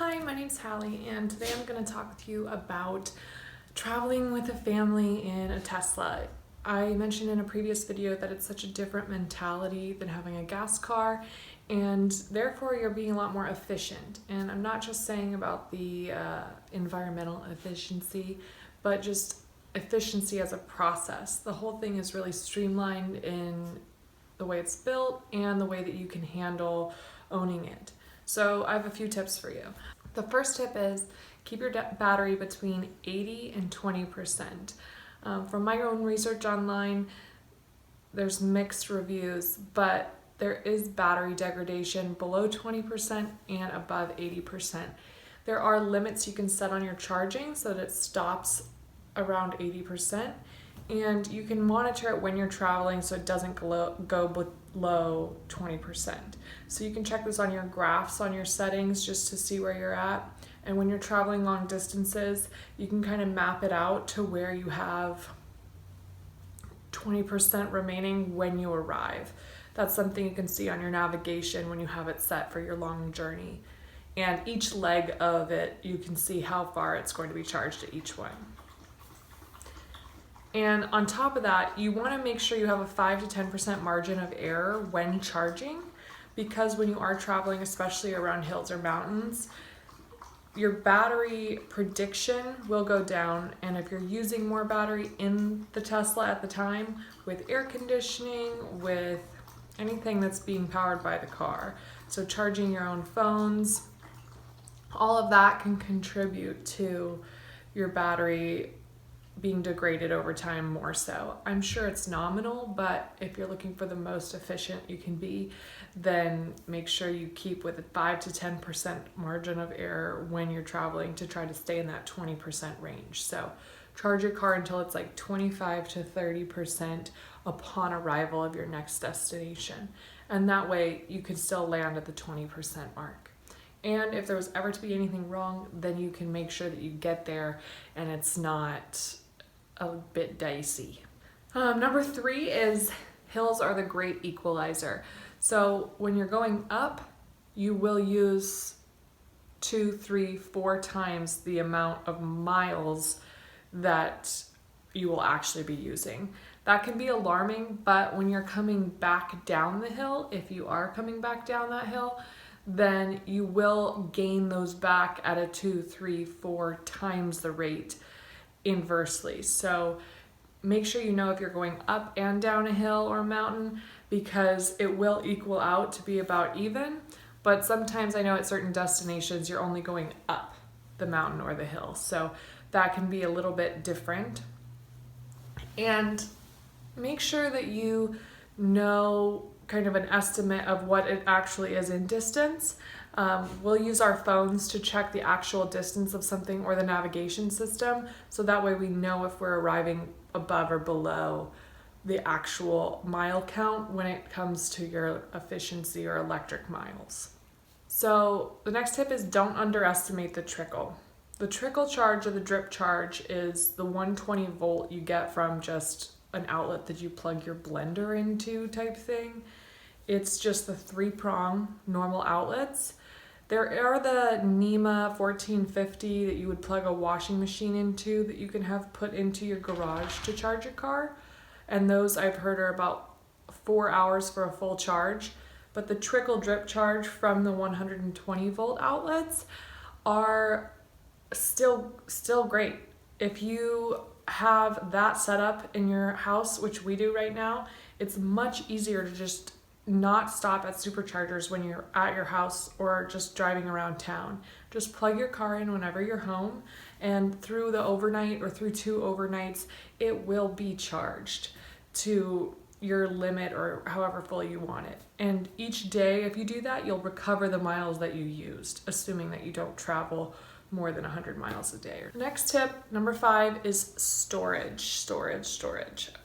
Hi, my name's Hallie, and today I'm going to talk with you about traveling with a family in a Tesla. I mentioned in a previous video that it's such a different mentality than having a gas car, and therefore you're being a lot more efficient. And I'm not just saying about the environmental efficiency, but just efficiency as a process. The whole thing is really streamlined in the way it's built and the way that you can handle owning it. So I have a few tips for you. The first tip is keep your battery between 80 and 20%. From my own research online, there's mixed reviews, but there is battery degradation below 20% and above 80%. There are limits you can set on your charging so that it stops around 80%, and you can monitor it when you're traveling so it doesn't go below 20%. So you can check this on your graphs on your settings just to see where you're at. And when you're traveling long distances, you can kind of map it out to where you have 20% remaining when you arrive. That's something you can see on your navigation when you have it set for your long journey. And each leg of it, you can see how far it's going to be charged at each one. And on top of that, you want to make sure you have a 5 to 10% margin of error when charging, because when you are traveling, especially around hills or mountains, your battery prediction will go down. And if you're using more battery in the Tesla at the time, with air conditioning, with anything that's being powered by the car, so charging your own phones, all of that can contribute to your battery being degraded over time more so. I'm sure it's nominal, but if you're looking for the most efficient you can be, then make sure you keep with a 5 to 10% margin of error when you're traveling to try to stay in that 20% range. So charge your car until it's like 25 to 30% upon arrival of your next destination. And that way you can still land at the 20% mark. And if there was ever to be anything wrong, then you can make sure that you get there and it's not a bit dicey. Number 3 is hills are the great equalizer. So when you're going up, you will use 2, 3, 4 times the amount of miles that you will actually be using. That can be alarming, but when you're coming back down the hill, if you are coming back down that hill, then you will gain those back at a 2, 3, 4 times the rate inversely. So make sure you know if you're going up and down a hill or a mountain, because it will equal out to be about even. But sometimes I know at certain destinations you're only going up the mountain or the hill, so that can be a little bit different. And make sure that you know kind of an estimate of what it actually is in distance. We'll use our phones to check the actual distance of something or the navigation system, so that way we know if we're arriving above or below the actual mile count when it comes to your efficiency or electric miles. So the next tip is don't underestimate the trickle. The trickle charge or the drip charge is the 120 volt you get from just an outlet that you plug your blender into type thing. It's just the 3-prong normal outlets. There are the NEMA 1450 that you would plug a washing machine into that you can have put into your garage to charge your car. And those I've heard are about 4 hours for a full charge. But the trickle drip charge from the 120 volt outlets are still great. If you have that set up in your house, which we do right now, it's much easier to just not stop at superchargers when you're at your house or just driving around town. Just plug your car in whenever you're home, and through the overnight or through 2 overnights, it will be charged to your limit or however full you want it. And each day, if you do that, you'll recover the miles that you used, assuming that you don't travel more than 100 miles a day. Next tip, number 5, is storage.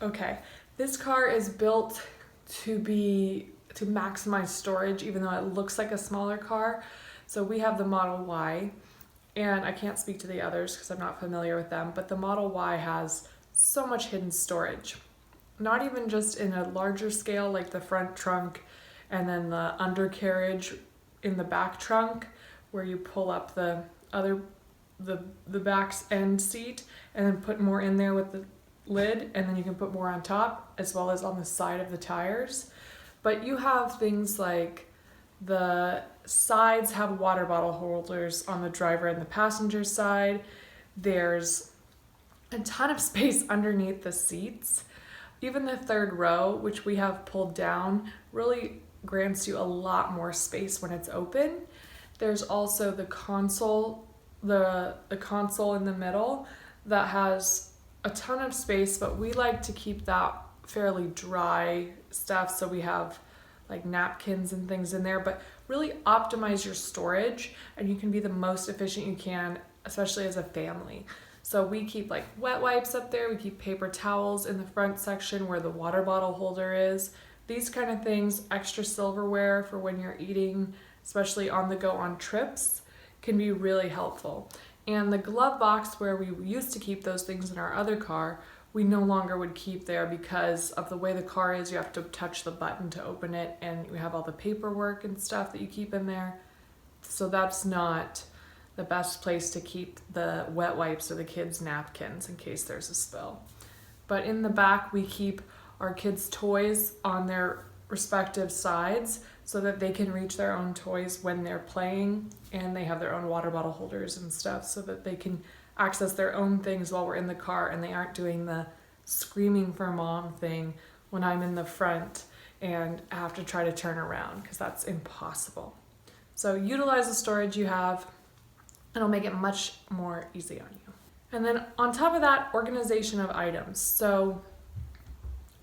Okay, this car is built to maximize storage, even though it looks like a smaller car. So we have the Model Y, and I can't speak to the others because I'm not familiar with them, but the Model Y has so much hidden storage. Not even just in a larger scale like the front trunk and then the undercarriage in the back trunk, where you pull up the back end seat and then put more in there with the lid, and then you can put more on top as well as on the side of the tires. But you have things like the sides have water bottle holders on the driver and the passenger side. There's a ton of space underneath the seats. Even the third row, which we have pulled down, really grants you a lot more space when it's open. There's also the console, the console in the middle that has a ton of space, but we like to keep that fairly dry stuff, so we have like napkins and things in there, but really optimize your storage and you can be the most efficient you can, especially as a family. So we keep like wet wipes up there, we keep paper towels in the front section where the water bottle holder is. These kind of things, extra silverware for when you're eating, especially on the go on trips, can be really helpful. And the glove box where we used to keep those things in our other car, we no longer would keep there because of the way the car is. You have to touch the button to open it, and we have all the paperwork and stuff that you keep in there. So that's not the best place to keep the wet wipes or the kids' napkins in case there's a spill. But in the back, we keep our kids' toys on their respective sides so that they can reach their own toys when they're playing, and they have their own water bottle holders and stuff so that they can access their own things while we're in the car, and they aren't doing the screaming for mom thing when I'm in the front and I have to try to turn around, because that's impossible. So utilize the storage you have. It'll make it much more easy on you. And then on top of that, organization of items. So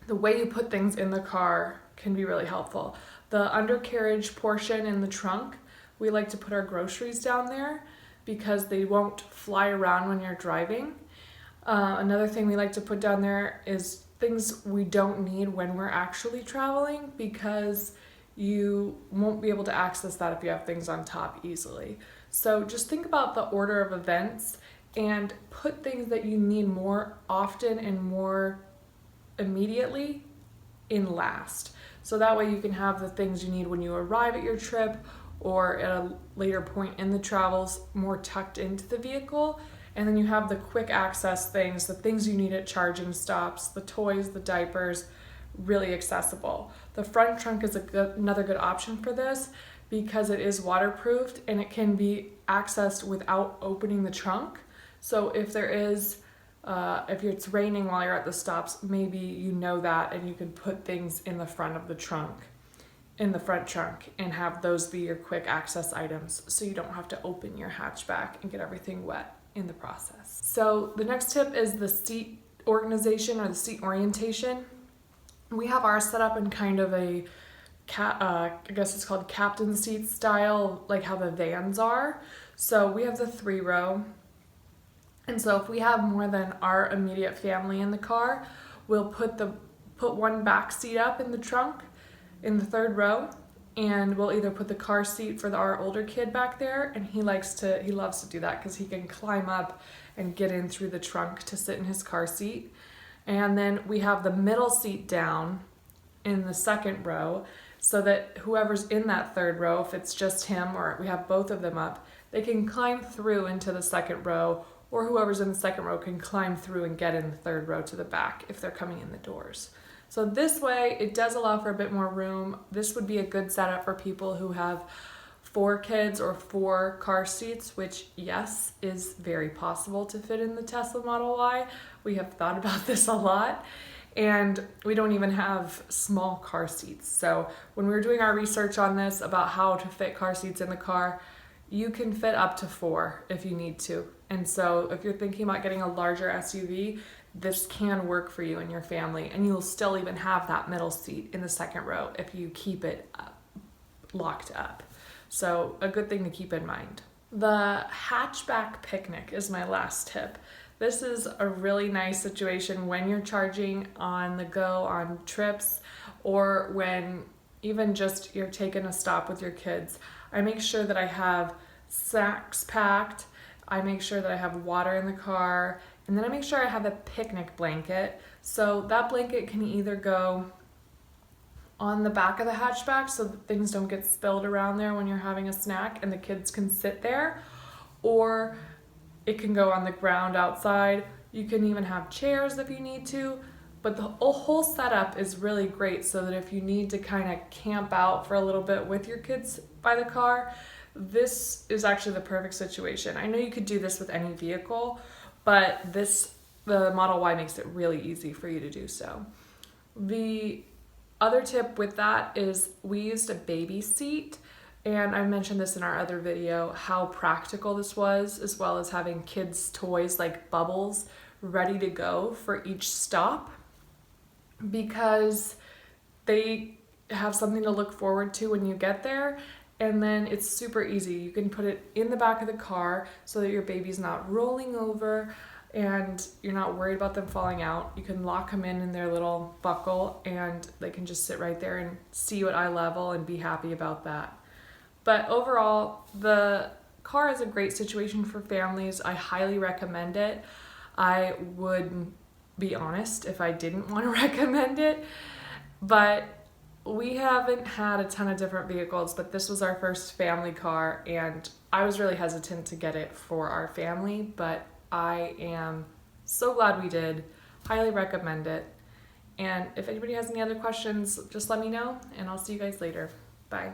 the way you put things in the car can be really helpful. The undercarriage portion in the trunk, we like to put our groceries down there because they won't fly around when you're driving. Another thing we like to put down there is things we don't need when we're actually traveling, because you won't be able to access that if you have things on top easily. So just think about the order of events and put things that you need more often and more immediately in last. So that way you can have the things you need when you arrive at your trip or at a later point in the travels more tucked into the vehicle. And then you have the quick access things, the things you need at charging stops, the toys, the diapers, really accessible. The front trunk is another good option for this because it is waterproofed and it can be accessed without opening the trunk. So if it's raining while you're at the stops, maybe you know that, and you can put things in the front of the trunk, in the front trunk, and have those be your quick access items so you don't have to open your hatchback and get everything wet in the process. So the next tip is the seat organization or the seat orientation. We have ours set up in kind of a I guess it's called captain seat style, like how the vans are. So we have the 3-row. And so if we have more than our immediate family in the car, we'll put one back seat up in the trunk in the 3rd row, and we'll either put the car seat for our older kid back there, and he loves to do that because he can climb up and get in through the trunk to sit in his car seat. And then we have the middle seat down in the 2nd row so that whoever's in that 3rd row, if it's just him or we have both of them up, they can climb through into the 2nd row, or whoever's in the 2nd row can climb through and get in the 3rd row to the back if they're coming in the doors. So this way, it does allow for a bit more room. This would be a good setup for people who have 4 kids or 4 car seats, which, yes, is very possible to fit in the Tesla Model Y. We have thought about this a lot, and we don't even have small car seats. So when we were doing our research on this about how to fit car seats in the car, you can fit up to 4 if you need to. And so if you're thinking about getting a larger SUV, this can work for you and your family, and you'll still even have that middle seat in the 2nd row if you keep it locked up. So a good thing to keep in mind. The Hatchback Picnic is my last tip. This is a really nice situation when you're charging on the go on trips, or when even just you're taking a stop with your kids. I make sure that I have snacks packed. I make sure that I have water in the car, and then I make sure I have a picnic blanket. So that blanket can either go on the back of the hatchback so that things don't get spilled around there when you're having a snack and the kids can sit there, or it can go on the ground outside. You can even have chairs if you need to, but the whole setup is really great so that if you need to kind of camp out for a little bit with your kids by the car, this is actually the perfect situation. I know you could do this with any vehicle, but the Model Y makes it really easy for you to do so. The other tip with that is we used a baby seat, and I mentioned this in our other video, how practical this was, as well as having kids' toys like bubbles ready to go for each stop, because they have something to look forward to when you get there. And then it's super easy. You can put it in the back of the car so that your baby's not rolling over and you're not worried about them falling out. You can lock them in their little buckle and they can just sit right there and see you at eye level and be happy about that. But overall, the car is a great situation for families. I highly recommend it. I would be honest if I didn't want to recommend it, but we haven't had a ton of different vehicles, but this was our first family car, and I was really hesitant to get it for our family, but I am so glad we did. Highly recommend it. And if anybody has any other questions, just let me know, and I'll see you guys later. Bye.